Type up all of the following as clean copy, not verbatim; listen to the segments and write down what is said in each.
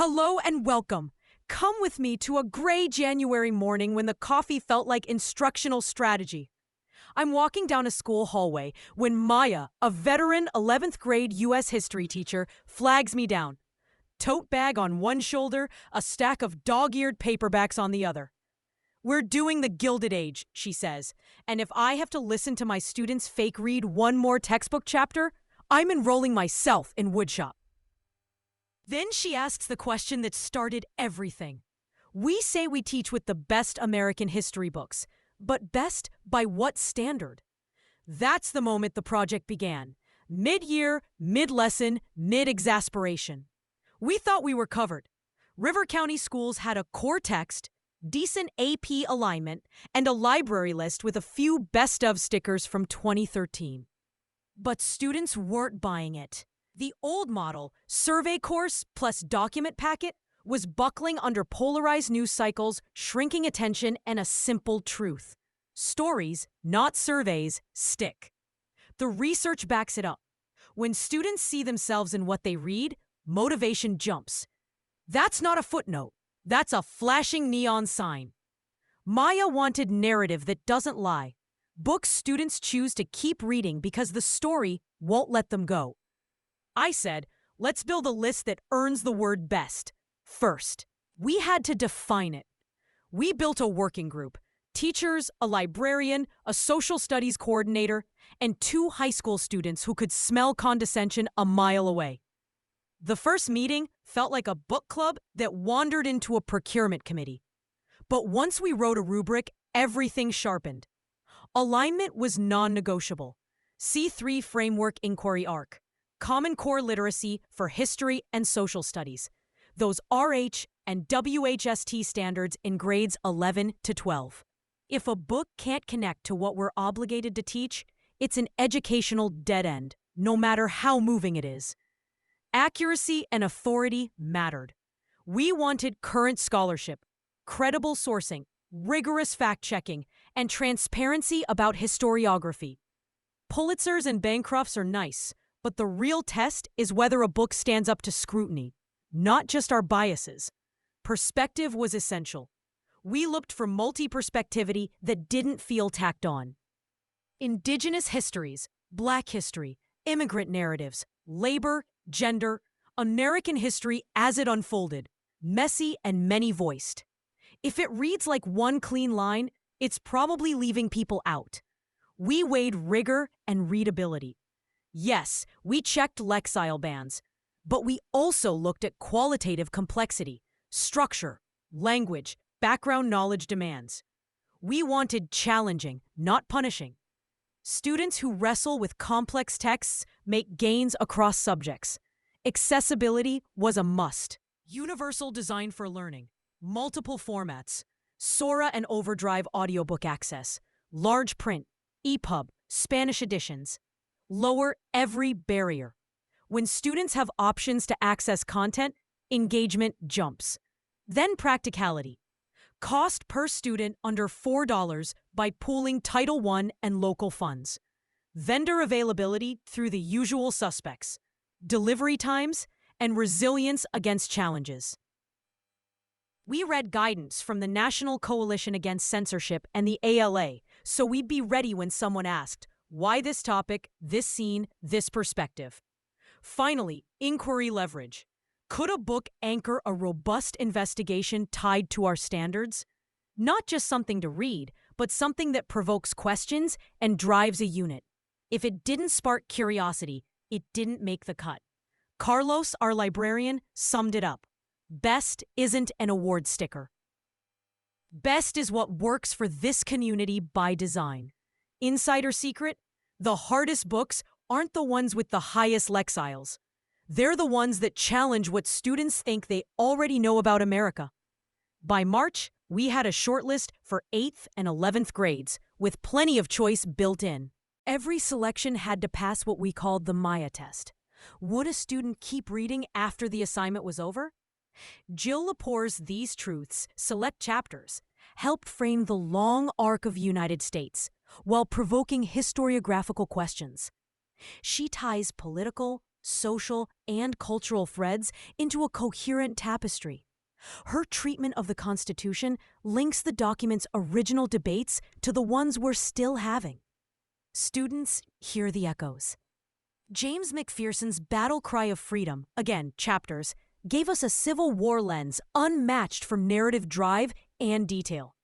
Hello and welcome. Come with me to a gray January morning when the coffee felt like instructional strategy. I'm walking down a school hallway when Maya, a veteran 11th grade U.S. history teacher, flags me down. Tote bag on one shoulder, a stack of dog-eared paperbacks on the other. "We're doing the Gilded Age," she says, "and if I have to listen to my students fake read one more textbook chapter, I'm enrolling myself in woodshop." Then she asks the question that started everything. We say we teach with the best American history books, but best by what standard? That's the moment the project began. Mid-year, mid-lesson, mid-exasperation. We thought we were covered. River County schools had a core text, decent AP alignment, and a library list with a few best-of stickers from 2013. But students weren't buying it. The old model, survey course plus document packet, was buckling under polarized news cycles, shrinking attention, and a simple truth. Stories, not surveys, stick. The research backs it up. When students see themselves in what they read, motivation jumps. That's not a footnote. That's a flashing neon sign. Maya wanted narrative that doesn't lie. Books students choose to keep reading because the story won't let them go. I said, let's build a list that earns the word best. First, we had to define it. We built a working group, teachers, a librarian, a social studies coordinator, and 2 high school students who could smell condescension a mile away. The first meeting felt like a book club that wandered into a procurement committee. But once we wrote a rubric, everything sharpened. Alignment was non-negotiable. C3 Framework Inquiry Arc. Common Core Literacy for History and Social Studies. Those RH and WHST standards in grades 11 to 12. If a book can't connect to what we're obligated to teach, it's an educational dead end, no matter how moving it is. Accuracy and authority mattered. We wanted current scholarship, credible sourcing, rigorous fact-checking, and transparency about historiography. Pulitzers and Bancrofts are nice, but the real test is whether a book stands up to scrutiny, not just our biases. Perspective was essential. We looked for multi-perspectivity that didn't feel tacked on. Indigenous histories, Black history, immigrant narratives, labor, gender, American history as it unfolded, messy and many-voiced. If it reads like one clean line, it's probably leaving people out. We weighed rigor and readability. Yes, we checked Lexile bans, but we also looked at qualitative complexity, structure, language, background knowledge demands. We wanted challenging, not punishing. Students who wrestle with complex texts make gains across subjects. Accessibility was a must. Universal design for learning, multiple formats, Sora and Overdrive audiobook access, large print, EPUB, Spanish editions. Lower every barrier. When students have options to access content, engagement jumps. Then practicality. Cost per student under $4 by pooling Title I and local funds. Vendor availability through the usual suspects. Delivery times and resilience against challenges. We read guidance from the National Coalition Against Censorship and the ALA, so we'd be ready when someone asked, why this topic, this scene, this perspective? Finally, inquiry leverage. Could a book anchor a robust investigation tied to our standards? Not just something to read, but something that provokes questions and drives a unit. If it didn't spark curiosity, it didn't make the cut. Carlos, our librarian, summed it up. Best isn't an award sticker. Best is what works for this community by design. Insider secret? The hardest books aren't the ones with the highest Lexiles. They're the ones that challenge what students think they already know about America. By March, we had a shortlist for 8th and 11th grades, with plenty of choice built in. Every selection had to pass what we called the Maya test. Would a student keep reading after the assignment was over? Jill Lepore's These Truths, Select Chapters, helped frame the long arc of United States, while provoking historiographical questions. She ties political, social, and cultural threads into a coherent tapestry. Her treatment of the Constitution links the document's original debates to the ones we're still having. Students hear the echoes. James McPherson's Battle Cry of Freedom, again, chapters, gave us a Civil War lens unmatched for narrative drive and detail.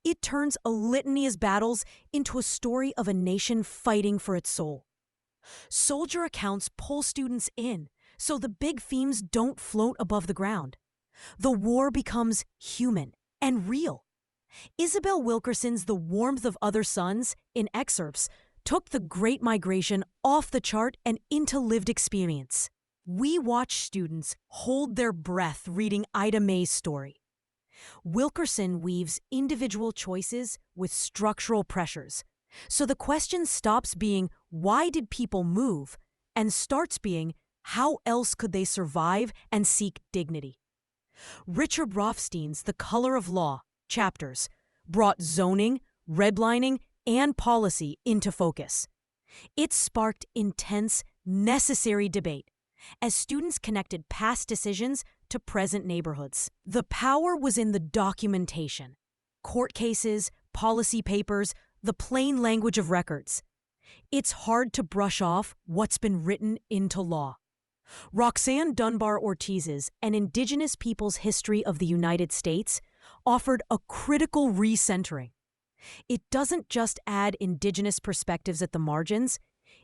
It turns a litany of battles into a story of a nation fighting for its soul. Soldier accounts pull students in, so the big themes don't float above the ground. The war becomes human and real. Isabel Wilkerson's The Warmth of Other Suns, in excerpts, took the Great Migration off the chart and into lived experience. We watch students hold their breath reading Ida May's story. Wilkerson weaves individual choices with structural pressures, so the question stops being, why did people move, and starts being, how else could they survive and seek dignity? Richard Rothstein's The Color of Law, chapters, brought zoning, redlining, and policy into focus. It sparked intense, necessary debate as students connected past decisions to present neighborhoods. The power was in the documentation. Court cases, policy papers, the plain language of records. It's hard to brush off what's been written into law. Roxanne Dunbar Ortiz's An Indigenous People's History of the United States offered a critical recentering. It doesn't just add indigenous perspectives at the margins,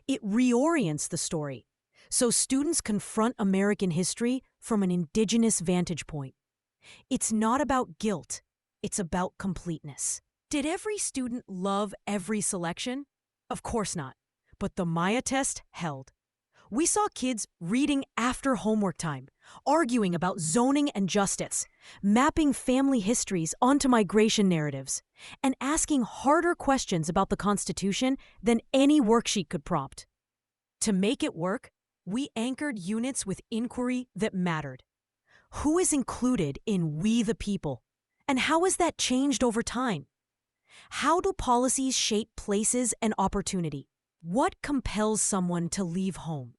it reorients the story, so students confront American history from an indigenous vantage point. It's not about guilt, it's about completeness. Did every student love every selection? Of course not, but the Maya test held. We saw kids reading after homework time, arguing about zoning and justice, mapping family histories onto migration narratives, and asking harder questions about the Constitution than any worksheet could prompt. To make it work, we anchored units with inquiry that mattered. Who is included in We the People? And how has that changed over time? How do policies shape places and opportunity? What compels someone to leave home?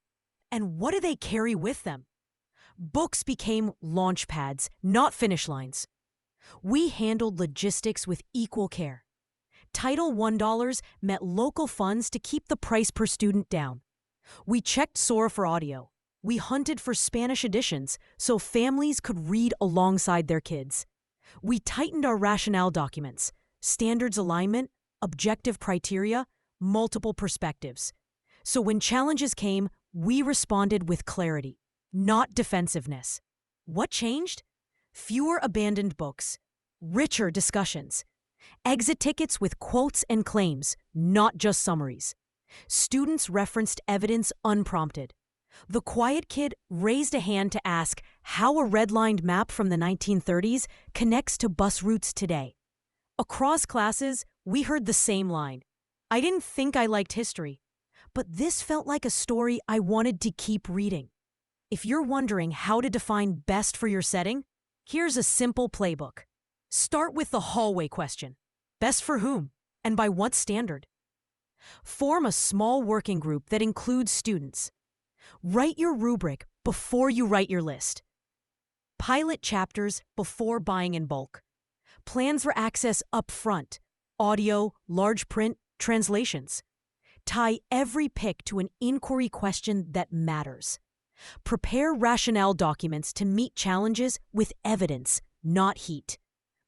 And what do they carry with them? Books became launch pads, not finish lines. We handled logistics with equal care. Title I dollars met local funds to keep the price per student down. We checked Sora for audio. We hunted for Spanish editions so families could read alongside their kids. We tightened our rationale documents, standards alignment, objective criteria, multiple perspectives. So when challenges came, we responded with clarity, not defensiveness. What changed? Fewer abandoned books, richer discussions, exit tickets with quotes and claims, not just summaries. Students referenced evidence unprompted. The quiet kid raised a hand to ask how a redlined map from the 1930s connects to bus routes today. Across classes, we heard the same line. I didn't think I liked history, but this felt like a story I wanted to keep reading. If you're wondering how to define best for your setting, here's a simple playbook. Start with the hallway question. Best for whom? And by what standard? Form a small working group that includes students. Write your rubric before you write your list. Pilot chapters before buying in bulk. Plans for access up front. Audio, large print, translations. Tie every pick to an inquiry question that matters. Prepare rationale documents to meet challenges with evidence, not heat.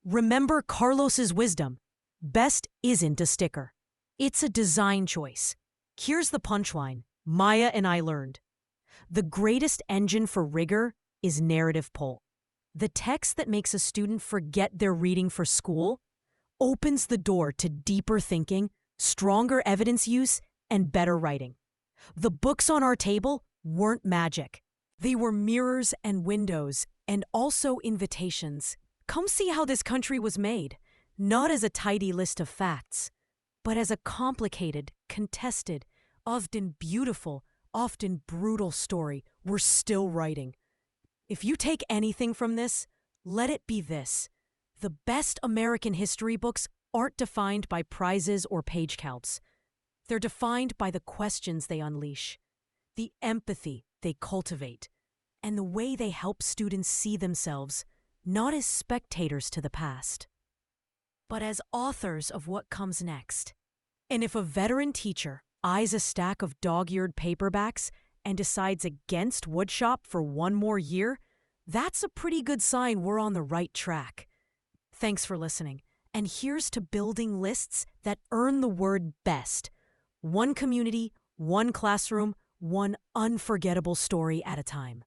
Remember Carlos's wisdom. Best isn't a sticker. It's a design choice. Here's the punchline Maya and I learned. The greatest engine for rigor is narrative pull. The text that makes a student forget they're reading for school opens the door to deeper thinking, stronger evidence use, and better writing. The books on our table weren't magic. They were mirrors and windows, and also invitations. Come see how this country was made, not as a tidy list of facts, but as a complicated, contested, often beautiful, often brutal story we're still writing. If you take anything from this, let it be this. The best American history books aren't defined by prizes or page counts. They're defined by the questions they unleash, the empathy they cultivate, and the way they help students see themselves not as spectators to the past, but as authors of what comes next. And if a veteran teacher eyes a stack of dog-eared paperbacks and decides against woodshop for one more year, that's a pretty good sign we're on the right track. Thanks for listening, and here's to building lists that earn the word best. One community, one classroom, one unforgettable story at a time.